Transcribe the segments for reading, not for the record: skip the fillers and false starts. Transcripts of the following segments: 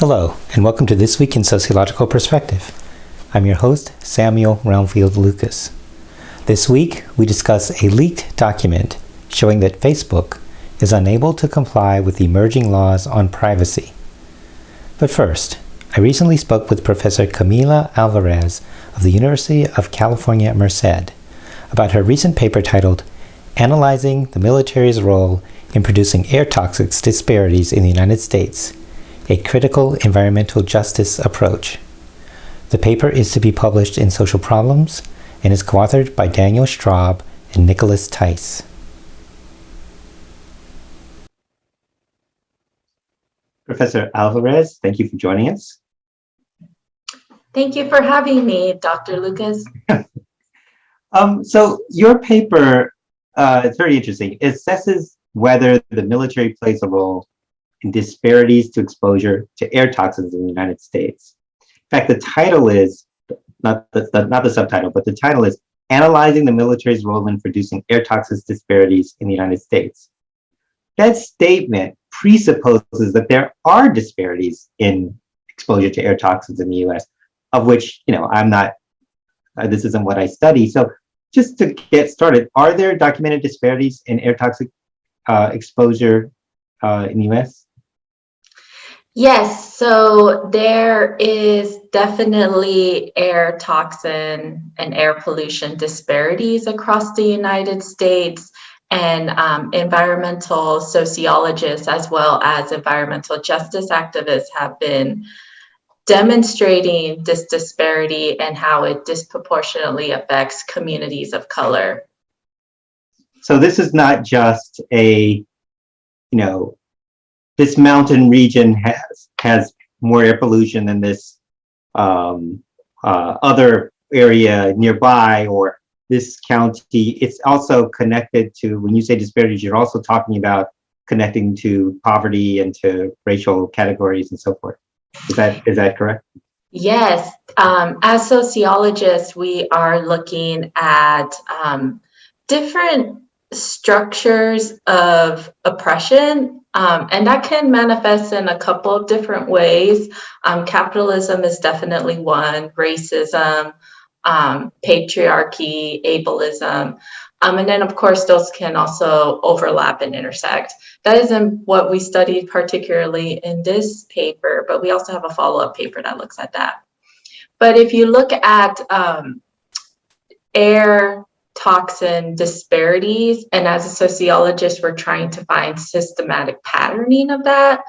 Hello, and welcome to This Week in Sociological Perspective. I'm your host, Samuel Roundfield Lucas. This week, we discuss a leaked document showing that Facebook is unable to comply with emerging laws on privacy. But first, I recently spoke with Professor Camila Alvarez of the University of California-Merced about her recent paper titled Analyzing the Military's Role in Producing Air Toxics Disparities in the United States, a Critical Environmental Justice Approach. The paper is to be published in Social Problems and is co-authored by Daniel Shtob and Nicholas Theis. Professor Alvarez, thank you for joining us. Thank you for having me, Dr. Lucas. So your paper, it's very interesting. It assesses whether the military plays a role in disparities to exposure to air toxins in the United States. In fact, the title is, not the subtitle, but the title is Analyzing the Military's Role in Producing Air Toxics Disparities in the United States. That statement presupposes that there are disparities in exposure to air toxins in the US, of which, I'm not, this isn't what I study. So just to get started, are there documented disparities in air toxic exposure in the US? Yes, so there is definitely air toxin and air pollution disparities across the United States, and environmental sociologists as well as environmental justice activists have been demonstrating this disparity and how it disproportionately affects communities of color. So this is not just a, this mountain region has more air pollution than this other area nearby, or this county. It's also connected to, when you say disparities, you're also talking about connecting to poverty and to racial categories and so forth. Is that correct? Yes. As sociologists, we are looking at different structures of oppression, and that can manifest in a couple of different ways. Capitalism is definitely one, racism, patriarchy, ableism, and then of course those can also overlap and intersect. That isn't what we studied particularly in this paper, but we also have a follow-up paper that looks at that. But if you look at air toxin disparities, and as a sociologist, we're trying to find systematic patterning of that.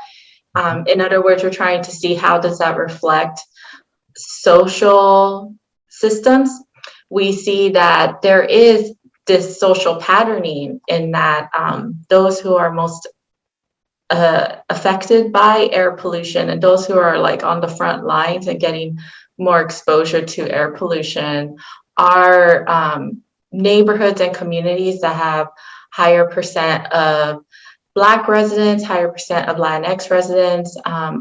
In other words, we're trying to see how does that reflect social systems. We see that there is this social patterning in that those who are most affected by air pollution and those who are like on the front lines and getting more exposure to air pollution are neighborhoods and communities that have higher percent of Black residents, higher percent of Latinx residents,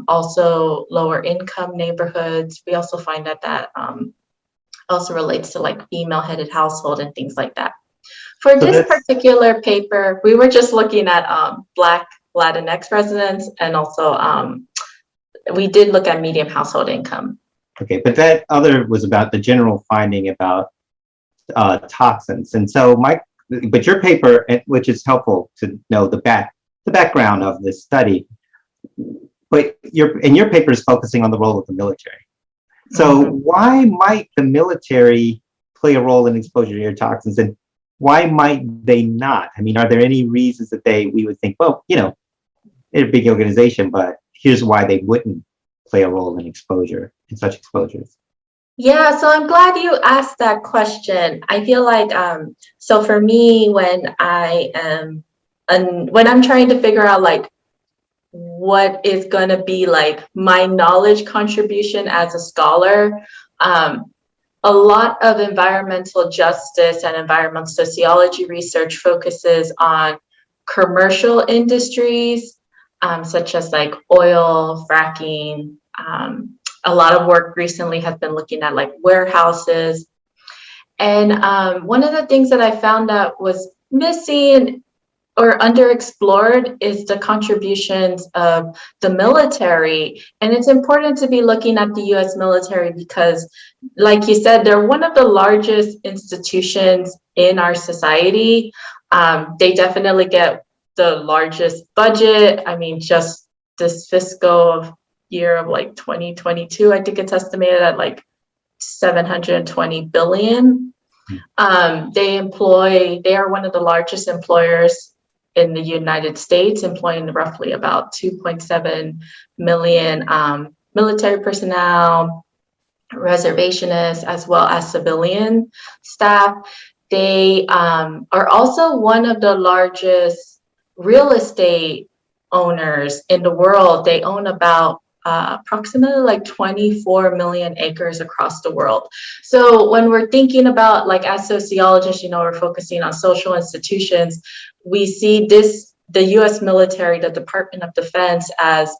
also lower income neighborhoods. We also find that also relates to like female-headed household and things like that. For this particular paper, we were just looking at Black Latinx residents, and also we did look at median household income. Okay, but that other was about the general finding about toxins. And so but your paper, which is helpful to know the background of this study, but your paper is focusing on the role of the military. So why might the military play a role in exposure to air toxins, and why might they not? I mean, are there any reasons that we would think, well, they're a big organization, but here's why they wouldn't play a role in such exposures? Yeah, so I'm glad you asked that question. I feel like, so for me, when I'm trying to figure out like what is going to be like my knowledge contribution as a scholar, a lot of environmental justice and environmental sociology research focuses on commercial industries, such as like oil, fracking. A lot of work recently has been looking at like warehouses. And one of the things that I found out was missing or underexplored is the contributions of the military. And it's important to be looking at the US military because, like you said, they're one of the largest institutions in our society. They definitely get the largest budget. I mean, just this fiscal year of like 2022, I think it's estimated at like 720 billion. They are one of the largest employers in the United States, employing roughly about 2.7 million military personnel, reservationists, as well as civilian staff. They are also one of the largest real estate owners in the world. They own about approximately like 24 million acres across the world. So when we're thinking about, like, as sociologists, we're focusing on social institutions, we see the US military, the Department of Defense, as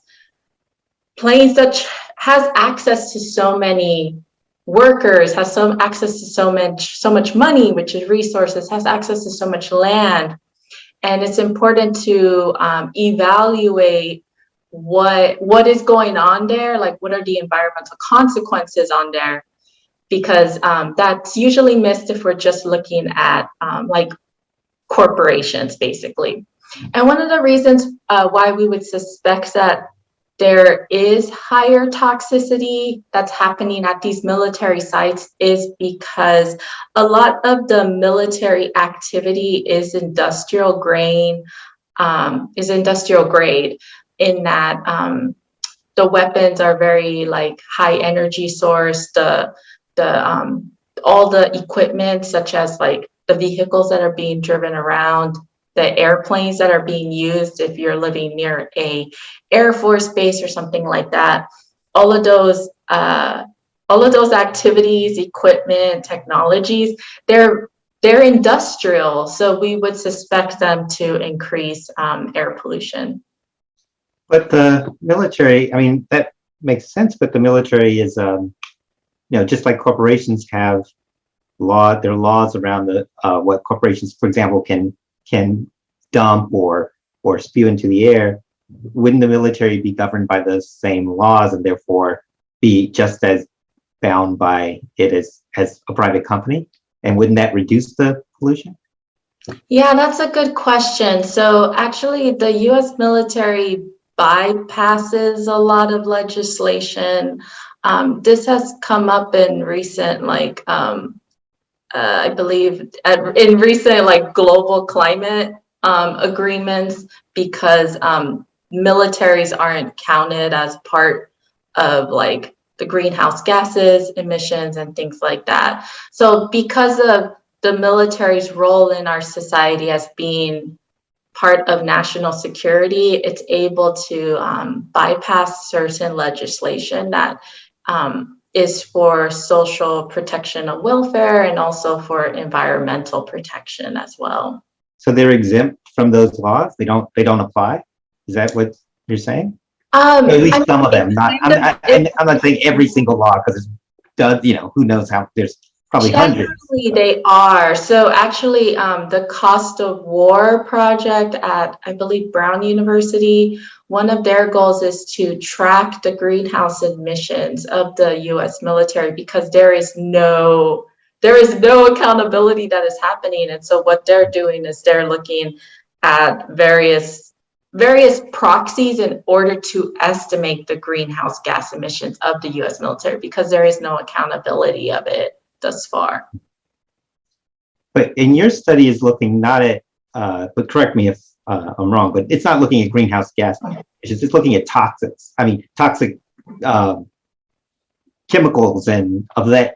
has access to so many workers, has some access to so much money, which is resources, has access to so much land. And it's important to evaluate what is going on there, like what are the environmental consequences on there, because that's usually missed if we're just looking at like corporations, basically. And one of the reasons why we would suspect that there is higher toxicity that's happening at these military sites is because a lot of the military activity is industrial grade, in that the weapons are very like high energy source. All the equipment, such as like the vehicles that are being driven around, the airplanes that are being used, if you're living near a Air Force base or something like that, all of those activities, equipment, technologies, they're industrial. So we would suspect them to increase air pollution. But the military, I mean, that makes sense, but the military is, just like corporations have there are laws around what corporations, for example, can dump or spew into the air. Wouldn't the military be governed by the same laws and therefore be just as bound by it as a private company? And wouldn't that reduce the pollution? Yeah, that's a good question. So actually, the US military bypasses a lot of legislation. This has come up in recent, I believe, in recent like global climate agreements, because militaries aren't counted as part of like the greenhouse gases emissions and things like that. So because of the military's role in our society as being part of national security, it's able to bypass certain legislation that is for social protection of welfare and also for environmental protection as well. So they're exempt from those laws? They don't apply? Is that what you're saying? At least some of them. I'm not saying every single law, because who knows how, there's probably hundreds. Generally, they are. So actually, the Cost of War project at, I believe, Brown University, one of their goals is to track the greenhouse emissions of the US military, because there is no accountability that is happening. And so what they're doing is they're looking at various proxies in order to estimate the greenhouse gas emissions of the US military, because there is no accountability of it thus far. But in your study is looking not at, but correct me if I'm wrong, but it's not looking at greenhouse gas. It's just looking at toxics. I mean, toxic chemicals and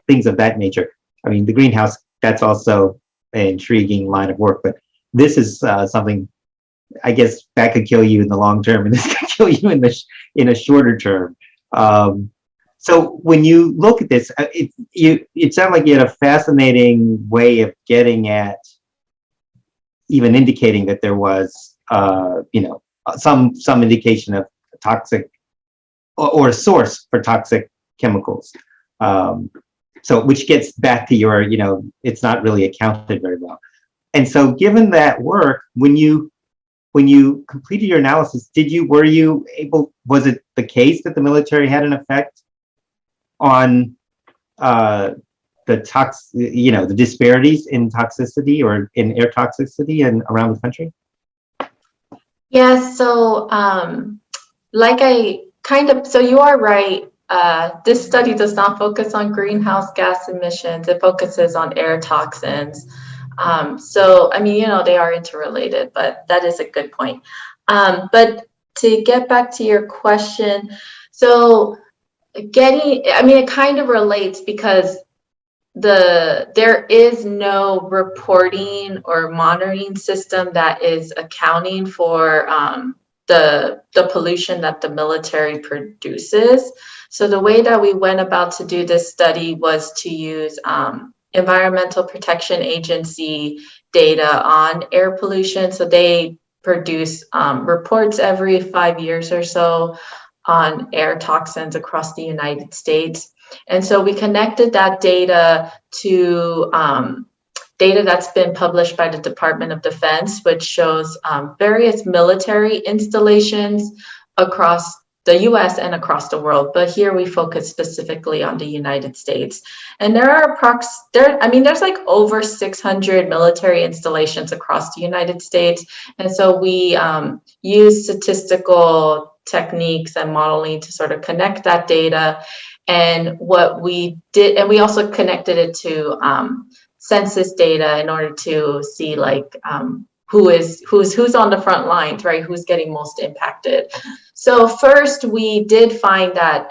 things of that nature. I mean, the greenhouse, that's also an intriguing line of work, but this is something, I guess, that could kill you in the long term, and this could kill you in a shorter term. So when you look at this, it sounded like you had a fascinating way of getting at, even indicating that there was, some indication of toxic or a source for toxic chemicals. So which gets back to your, it's not really accounted very well. And so given that work, when you when you completed your analysis, was it the case that the military had an effect on the disparities in toxicity or in air toxicity and around the country? Yeah, so so you are right. This study does not focus on greenhouse gas emissions. It focuses on air toxins. So, I mean, they are interrelated, but that is a good point. But to get back to your question, so it kind of relates because there is no reporting or monitoring system that is accounting for the pollution that the military produces. So the way that we went about to do this study was to use Environmental Protection Agency data on air pollution. So they produce reports every 5 years or so on air toxins across the United States. And so we connected that data to data that's been published by the Department of Defense, which shows various military installations across the US and across the world. But here we focus specifically on the United States. And there's like over 600 military installations across the United States. And so we use statistical techniques and modeling to sort of connect that data. And what we did, and we also connected it to census data in order to see who's on the front lines, right? Who's getting most impacted. So first, we did find that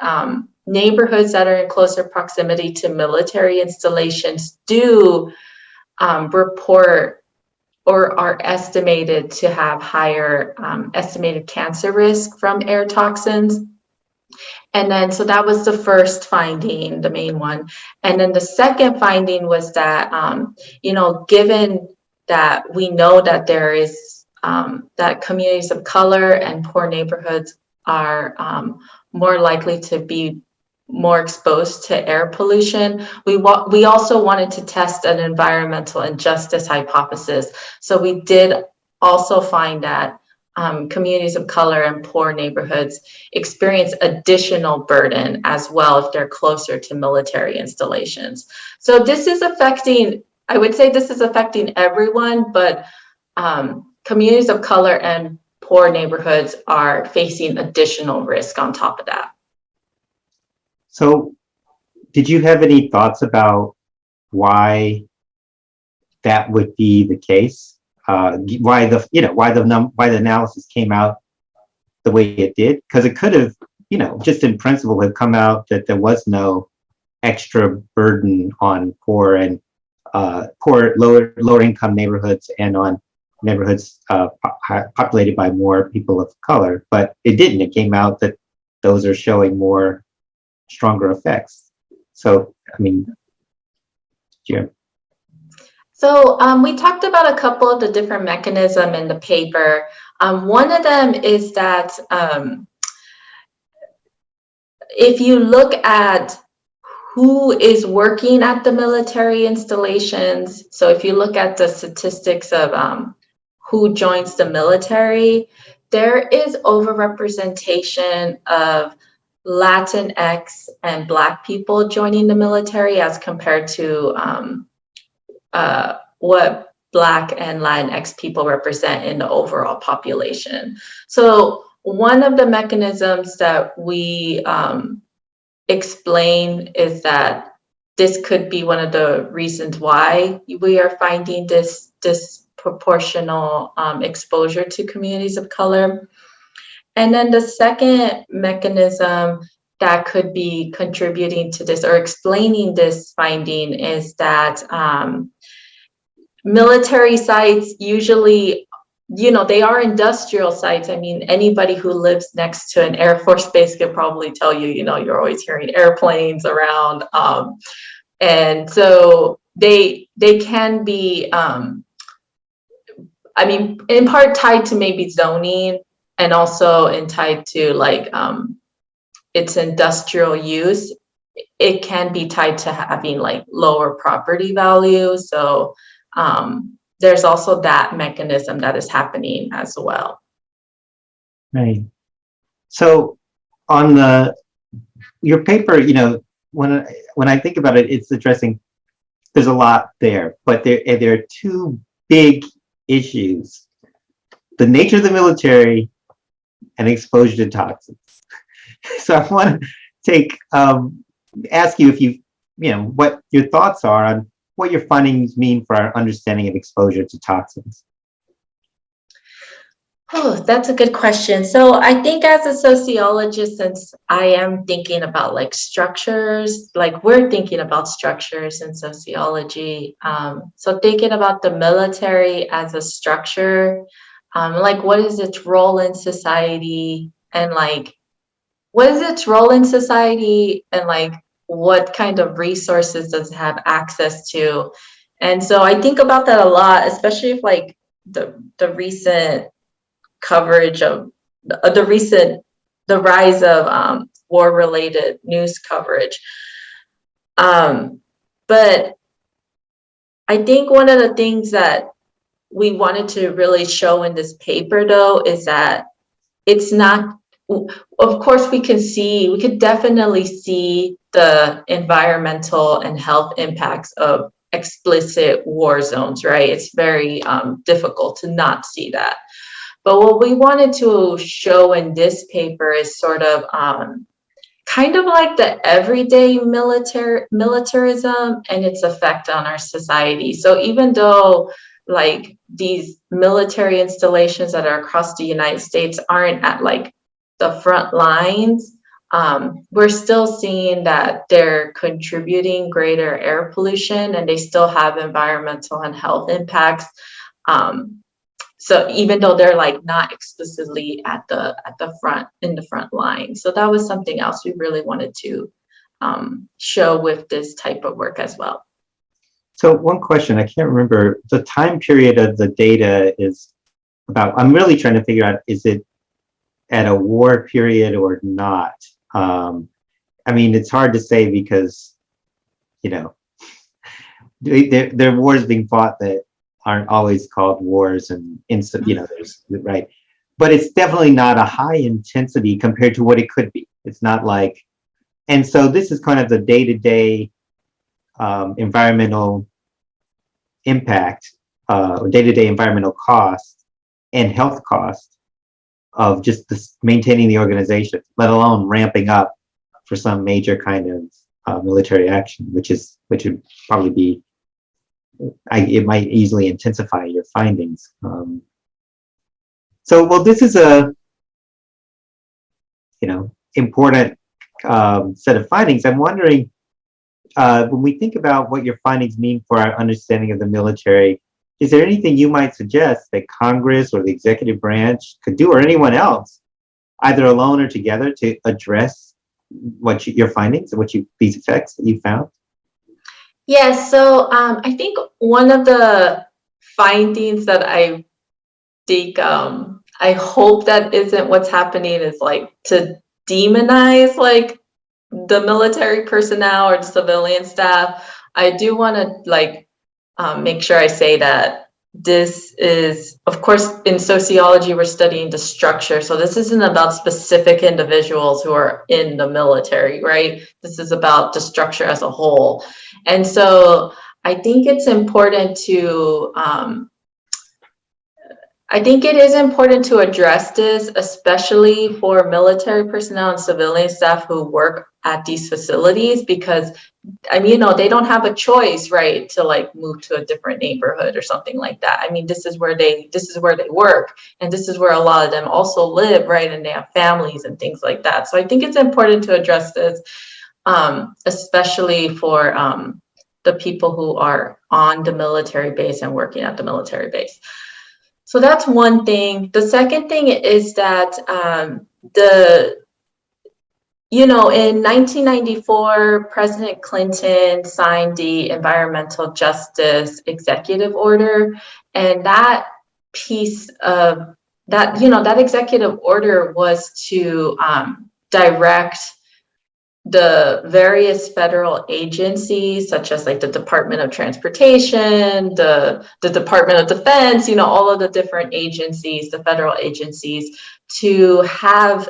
neighborhoods that are in closer proximity to military installations do report or are estimated to have higher estimated cancer risk from air toxins. And then, so that was the first finding, the main one. And then the second finding was that, given that we know that there is, that communities of color and poor neighborhoods are more likely to be more exposed to air pollution, we also wanted to test an environmental injustice hypothesis. So we did also find that communities of color and poor neighborhoods experience additional burden as well if they're closer to military installations. So I would say this is affecting everyone, but communities of color and poor neighborhoods are facing additional risk on top of that. So did you have any thoughts about why that would be the case? Why the analysis came out the way it did? Because it could have, just in principle, have come out that there was no extra burden on poor and lower income neighborhoods and on neighborhoods populated by more people of color. But it didn't. It came out that those are showing stronger effects. So, I mean, Jim. So we talked about a couple of the different mechanisms in the paper. One of them is that if you look at who is working at the military installations, so if you look at the statistics of who joins the military, there is overrepresentation of Latinx and Black people joining the military as compared to what Black and Latinx people represent in the overall population. So one of the mechanisms that we explain is that this could be one of the reasons why we are finding this disproportional exposure to communities of color. And then the second mechanism that could be contributing to this or explaining this finding is that military sites usually, they are industrial sites. I mean, anybody who lives next to an Air Force base could probably tell you, you're always hearing airplanes around. And so they can be, in part tied to maybe zoning and also tied to its industrial use. It can be tied to having lower property value. So there's also that mechanism that is happening as well. Right. So on your paper, when I think about it, it's addressing, there's a lot there, but there are two big issues: the nature of the military and exposure to toxins. So I want to ask you if what your thoughts are on what your findings mean for our understanding of exposure to toxins. Oh, that's a good question. So I think as a sociologist, since I am thinking about like structures, like we're thinking about structures in sociology. So thinking about the military as a structure, like what is its role in society, and like what is its role in society, and like what kind of resources does it have access to? And so I think about that a lot, especially if like the recent coverage of the rise of war-related news coverage. But I think one of the things that we wanted to really show in this paper, though, is that it's not. Of course, we could definitely see the environmental and health impacts of explicit war zones, right? It's very difficult to not see that. But what we wanted to show in this paper is sort of kind of like the everyday militarism and its effect on our society. So even though like these military installations that are across the United States aren't at like the front lines, we're still seeing that they're contributing greater air pollution, and they still have environmental and health impacts. So even though they're like not explicitly at the front, in the front line. So that was something else we really wanted to show with this type of work as well. So one question, I can't remember, the time period of the data is about, I'm really trying to figure out, is it at a war period or not? I mean, it's hard to say because, there are wars being fought that aren't always called wars, and there's, right. But it's definitely not a high intensity compared to what it could be. It's not like, and so this is kind of the day-to-day environmental impact, or day-to-day environmental cost and health cost of just maintaining the organization, let alone ramping up for some major kind of military action, which would probably be, it might easily intensify your findings. Well, this is a important set of findings. I'm wondering, when we think about what your findings mean for our understanding of the military, is there anything you might suggest that Congress or the executive branch could do, or anyone else, either alone or together, to address your findings and these effects that you found? Yes, so I think one of the findings that I think I hope that isn't what's happening is like to demonize like the military personnel or the civilian staff. I do want to like make sure I say that this is, of course, in sociology, we're studying the structure. So this isn't about specific individuals who are in the military, right? This is about the structure as a whole. And so I think it's important to, I think it is important to address this, especially for military personnel and civilian staff who work at these facilities, because I mean, they don't have a choice, right, to like move to a different neighborhood or something like that. I mean, this is where they work, and this is where a lot of them also live, right, and they have families and things like that. So I think it's important to address this, especially for the people who are on the military base and working at the military base. So that's one thing. The second thing is that in 1994, President Clinton signed the Environmental Justice Executive Order, and that piece of that, that executive order was to direct the various federal agencies, such as like the Department of Transportation, the Department of Defense, all of the different agencies, the federal agencies, to have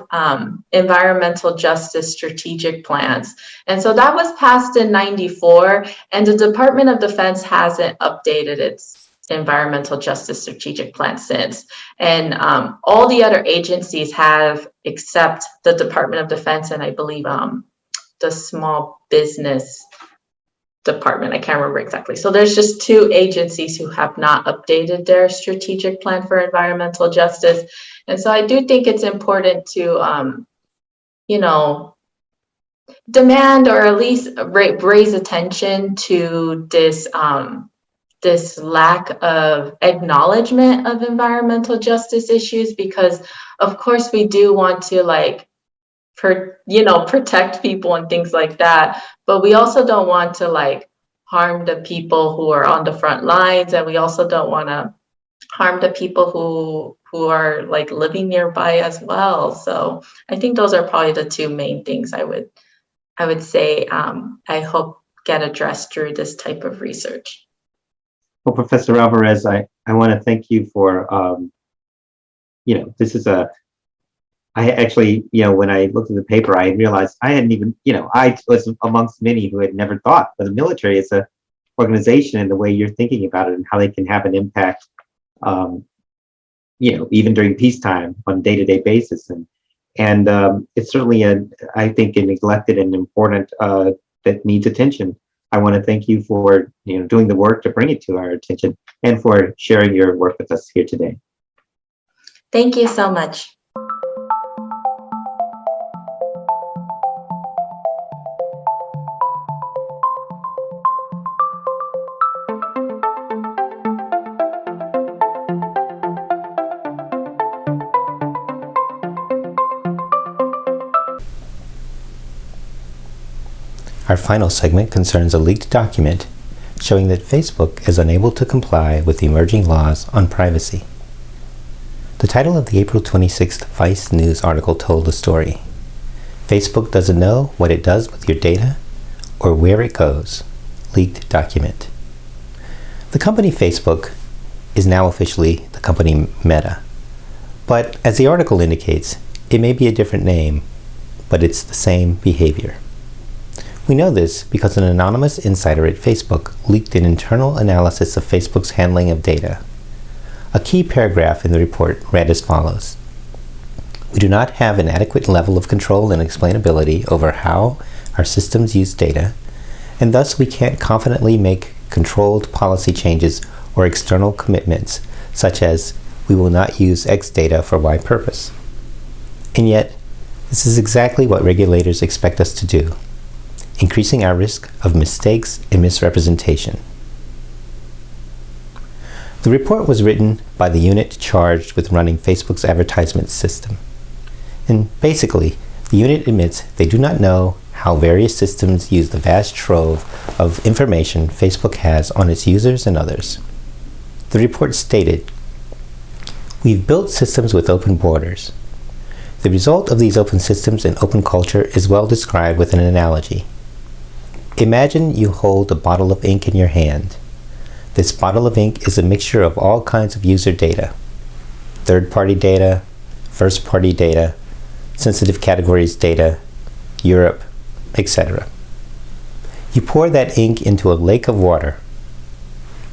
environmental justice strategic plans. And so that was passed in '94, and the Department of Defense hasn't updated its environmental justice strategic plan since. And all the other agencies have, except the Department of Defense, and I believe the Small Business Department. I can't remember exactly. So there's just two agencies who have not updated their strategic plan for environmental justice. And so I do think it's important to, demand or at least raise attention to this this lack of acknowledgement of environmental justice issues, because of course we do want to protect people and things like that, but we also don't want to harm the people who are on the front lines, and we also don't want to harm the people who are living nearby as well. So I think those are probably the two main things I would say I hope get addressed through this type of research. Well, Professor Alvarez, I want to thank you for this is I actually, when I looked at the paper, I realized I hadn't even, I was amongst many who had never thought of the military as a organization and the way you're thinking about it and how they can have an impact, even during peacetime on a day-to-day basis. And it's certainly, I think, a neglected and important that needs attention. I want to thank you for, doing the work to bring it to our attention and for sharing your work with us here today. Thank you so much. Our final segment concerns a leaked document showing that Facebook is unable to comply with the emerging laws on privacy. The title of the April 26th Theis news article told the story. Facebook doesn't know what it does with your data or where it goes. Leaked document. The company Facebook is now officially the company Meta. But as the article indicates, it may be a different name, but it's the same behavior. We know this because an anonymous insider at Facebook leaked an internal analysis of Facebook's handling of data. A key paragraph in the report read as follows: "We do not have an adequate level of control and explainability over how our systems use data, and thus we can't confidently make controlled policy changes or external commitments, such as we will not use X data for Y purpose. And yet, this is exactly what regulators expect us to do, increasing our risk of mistakes and misrepresentation." The report was written by the unit charged with running Facebook's advertisement system. And basically, the unit admits they do not know how various systems use the vast trove of information Facebook has on its users and others. The report stated, "We've built systems with open borders. The result of these open systems and open culture is well described with an analogy. Imagine you hold a bottle of ink in your hand. This bottle of ink is a mixture of all kinds of user data: third-party data, first-party data, sensitive categories data, Europe, etc. You pour that ink into a lake of water,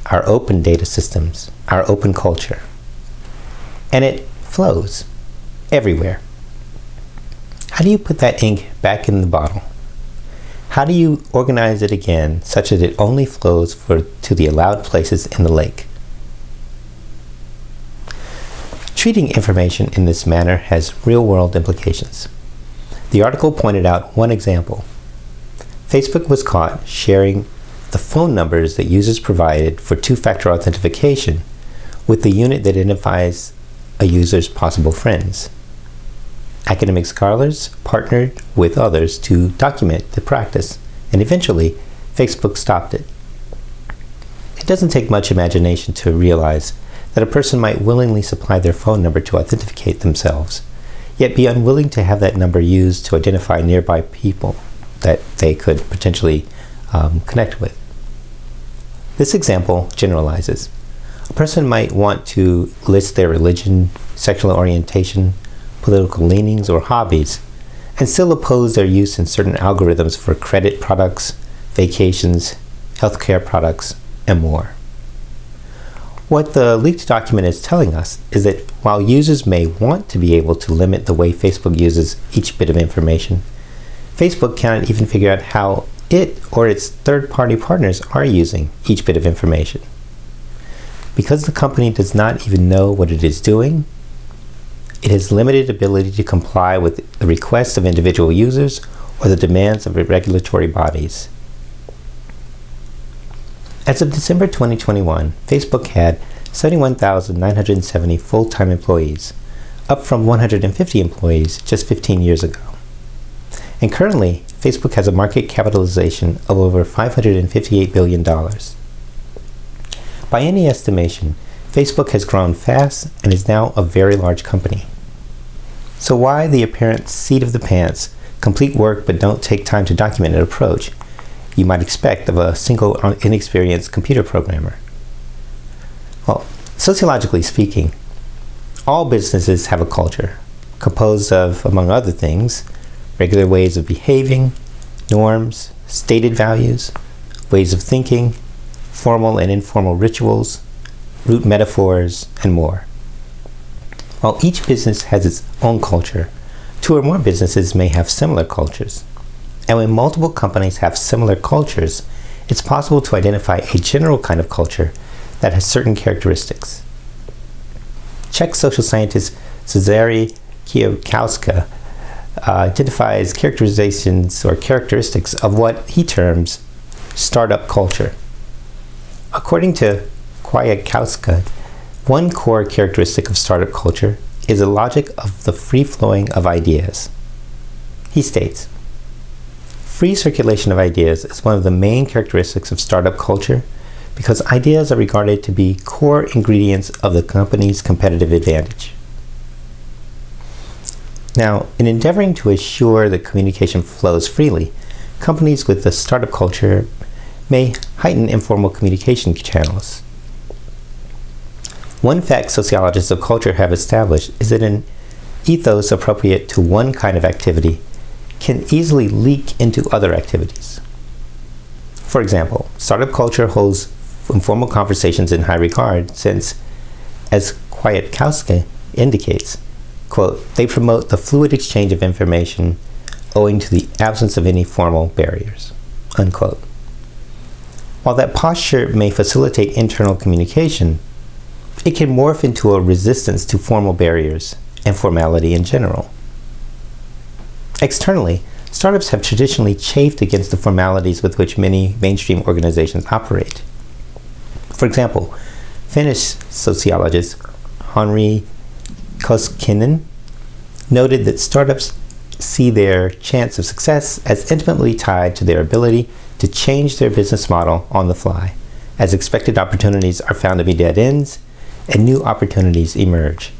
our open data systems, our open culture, and it flows everywhere. How do you put that ink back in the bottle? How do you organize it again such that it only flows to the allowed places in the lake?" Treating information in this manner has real-world implications. The article pointed out one example. Facebook was caught sharing the phone numbers that users provided for two-factor authentication with the unit that identifies a user's possible friends. Academic scholars partnered with others to document the practice, and eventually, Facebook stopped it. It doesn't take much imagination to realize that a person might willingly supply their phone number to authenticate themselves, yet be unwilling to have that number used to identify nearby people, that they could potentially connect with. This example generalizes. A person might want to list their religion, sexual orientation, political leanings, or hobbies, and still oppose their use in certain algorithms for credit products, vacations, healthcare products, and more. What the leaked document is telling us is that while users may want to be able to limit the way Facebook uses each bit of information, Facebook cannot even figure out how it or its third-party partners are using each bit of information. Because the company does not even know what it is doing, it has limited ability to comply with the requests of individual users or the demands of regulatory bodies. As of December 2021, Facebook had 71,970 full-time employees, up from 150 employees just 15 years ago. And currently, Facebook has a market capitalization of over $558 billion. By any estimation, Facebook has grown fast and is now a very large company. So why the apparent seat of the pants, complete work but don't take time to document it approach you might expect of a single inexperienced computer programmer? Well, sociologically speaking, all businesses have a culture composed of, among other things, regular ways of behaving, norms, stated values, ways of thinking, formal and informal rituals, root metaphors, and more. While each business has its own culture, two or more businesses may have similar cultures. And when multiple companies have similar cultures, it's possible to identify a general kind of culture that has certain characteristics. Czech social scientist Cezary Kwiatkowska identifies characterizations or characteristics of what he terms startup culture. According to Kwiatkowska, one core characteristic of startup culture is a logic of the free flowing of ideas. He states, "Free circulation of ideas is one of the main characteristics of startup culture because ideas are regarded to be core ingredients of the company's competitive advantage." Now, in endeavoring to assure that communication flows freely, companies with a startup culture may heighten informal communication channels. One fact sociologists of culture have established is that an ethos appropriate to one kind of activity can easily leak into other activities. For example, startup culture holds informal conversations in high regard since, as Kwiatkowska indicates, quote, "they promote the fluid exchange of information owing to the absence of any formal barriers," unquote. While that posture may facilitate internal communication, it can morph into a resistance to formal barriers and formality in general. Externally, startups have traditionally chafed against the formalities with which many mainstream organizations operate. For example, Finnish sociologist Henri Koskinen noted that startups see their chance of success as intimately tied to their ability to change their business model on the fly, as expected opportunities are found to be dead ends and new opportunities emerge.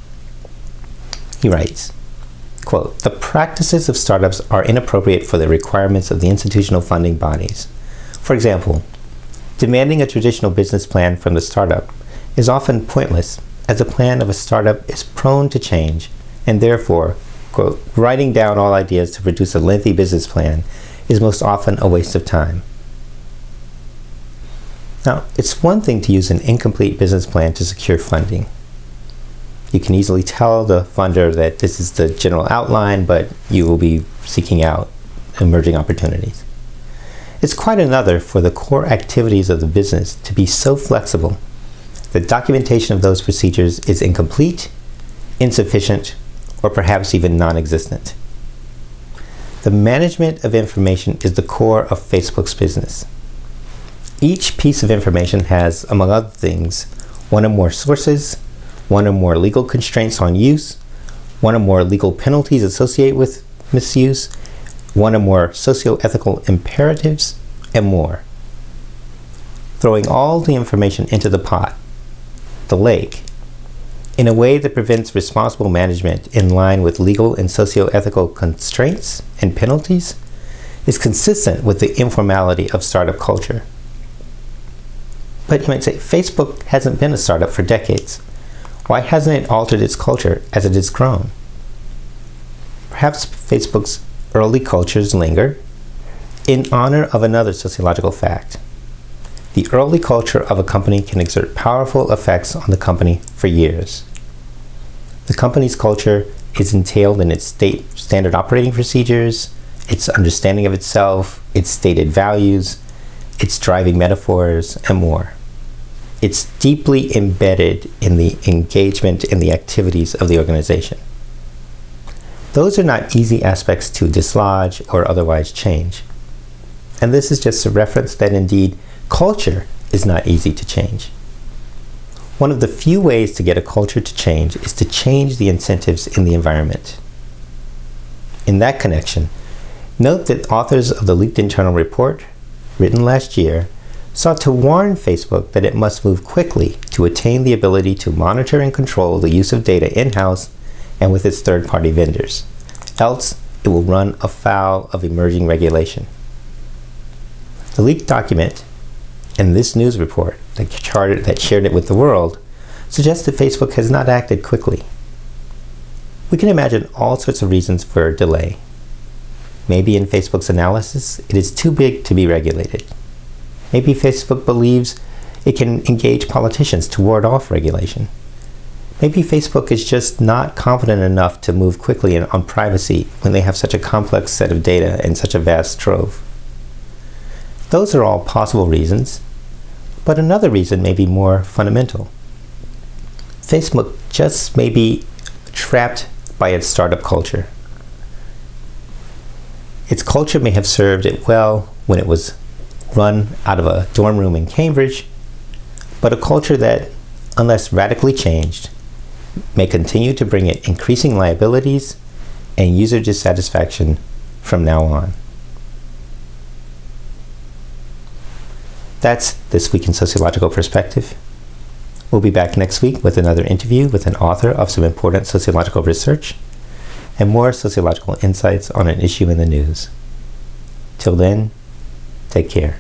He writes, quote, "The practices of startups are inappropriate for the requirements of the institutional funding bodies. For example, demanding a traditional business plan from the startup is often pointless, as the plan of a startup is prone to change, and therefore, quote, writing down all ideas to produce a lengthy business plan is most often a waste of time." Now, it's one thing to use an incomplete business plan to secure funding. You can easily tell the funder that this is the general outline, but you will be seeking out emerging opportunities. It's quite another for the core activities of the business to be so flexible that documentation of those procedures is incomplete, insufficient, or perhaps even non-existent. The management of information is the core of Facebook's business. Each piece of information has, among other things, one or more sources, one or more legal constraints on use, one or more legal penalties associated with misuse, one or more socio-ethical imperatives, and more. Throwing all the information into the pot, the lake, in a way that prevents responsible management in line with legal and socio-ethical constraints and penalties, is consistent with the informality of startup culture. But you might say, Facebook hasn't been a startup for decades. Why hasn't it altered its culture as it has grown? Perhaps Facebook's early cultures linger in honor of another sociological fact. The early culture of a company can exert powerful effects on the company for years. The company's culture is entailed in its standard operating procedures, its understanding of itself, its stated values, its driving metaphors, and more. It's deeply embedded in the engagement in the activities of the organization. Those are not easy aspects to dislodge or otherwise change. And this is just a reference that indeed culture is not easy to change. One of the few ways to get a culture to change is to change the incentives in the environment. In that connection, note that authors of the leaked internal report, written last year, sought to warn Facebook that it must move quickly to attain the ability to monitor and control the use of data in-house and with its third-party vendors. Else, it will run afoul of emerging regulation. The leaked document and this news report that shared it with the world suggests that Facebook has not acted quickly. We can imagine all sorts of reasons for delay. Maybe in Facebook's analysis, it is too big to be regulated. Maybe Facebook believes it can engage politicians to ward off regulation. Maybe Facebook is just not confident enough to move quickly on privacy when they have such a complex set of data and such a vast trove. Those are all possible reasons, but another reason may be more fundamental. Facebook just may be trapped by its startup culture. Its culture may have served it well when it was run out of a dorm room in Cambridge, but a culture that, unless radically changed, may continue to bring it increasing liabilities and user dissatisfaction from now on. That's This Week in Sociological Perspective. We'll be back next week with another interview with an author of some important sociological research and more sociological insights on an issue in the news. Till then, take care.